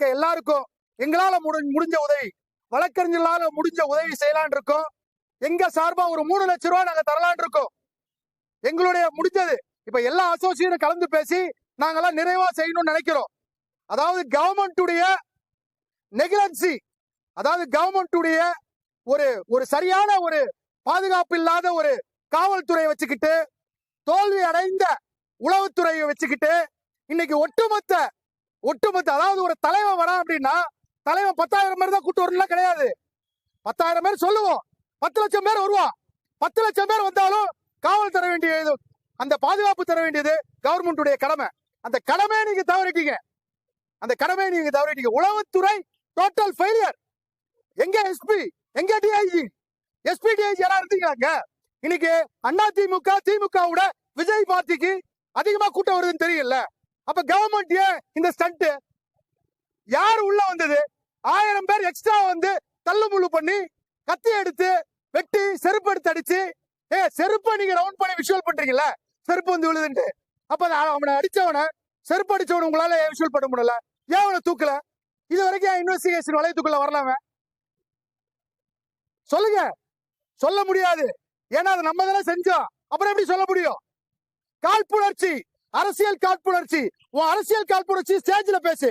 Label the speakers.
Speaker 1: இருக்க எல்லாருக்கும் எங்களால முடிஞ்ச உதவி, வழக்கறிஞர்களால முடிஞ்ச உதவி செய்யலான் இருக்கோம். எங்க சார்பா ஒரு 3 லட்சம் ரூபாய் நாங்க தரலான் இருக்கோம். எங்களுடைய முடிஞ்சது. இப்ப எல்லா அசோசியேட்டும் கலந்து பேசி நாங்கெல்லாம் நிறைவா செய்யணும்னு நினைக்கிறோம். அதாவது கவர்மெண்ட்டுடைய நெக்லன்சி, அதாவது கவர்மெண்ட்டுடைய ஒரு சரியான ஒரு பாதுகாப்பு இல்லாத ஒரு காவல்துறையை வச்சுக்கிட்டு, தோல்வி அடைந்த உளவுத்துறையை வச்சுக்கிட்டு இன்னைக்கு ஒட்டுமொத்த அதாவது ஒரு தலைவன் வரா அப்படின்னா தலைவன் 10,000 பேர் தான் கூட்டு வரலாம் கிடையாது. 10,000 பேர் சொல்லுவோம், 10 லட்சம் பேர் வருவான். 10 லட்சம் பேர் வந்தாலும் காவல் தர வேண்டியது, அந்த பாதுகாப்பு தர வேண்டியது கவர்மெண்ட்டுடைய கடமை. அந்த கடமையை நீங்க தவறிட்டீங்க. உளவுத்துறை டோட்டல் ஃபெயிலியர். எங்க எஸ்பி, எங்க டிஐஜி? எஸ்பி டிஐஜி யாரா இருந்தீங்களாங்க? இன்னைக்கு அதிமுக திமுகவோட விஜய் பார்ட்டிக்கு அதிகமா கூட்டம் வருதுன்னு தெரியல. அப்ப கவர்மெண்ட் இந்த ஸ்டண்ட் யார் உள்ள வந்தது? 1000 பேர் எக்ஸ்ட்ரா வந்து தள்ளுமுள்ளு பண்ணி கத்தி எடுத்து வெட்டி செருப்பு எடுத்து அடிச்சு, செருப்பை நீங்க ரவுண்ட் பண்ணி விஷுவல் பண்றீங்கல்ல, செருப்பு வந்து விழுதுன்ட்டு. அப்ப அவனை அடிச்சவனை, செருப்பு அடிச்சவனை உங்களால விஷுவல் பண்ண முடியல? ஏன் அவனை தூக்கல? இது வரைக்கும் இன்வெஸ்டிகேஷன் வளையத்துக்குள்ள வரலாம? சொல்லுங்க. சொல்ல முடியாது. ஏன்னா அது நம்ம தானே செஞ்சோம். அப்புறம் எப்படி சொல்ல முடியும்? காழ்ப்புணர்ச்சி, அரசியல் காழ்ப்புணர்ச்சி. உன் அரசியல் காழ்ப்புணர்ச்சி ஸ்டேஜ்ல பேசு.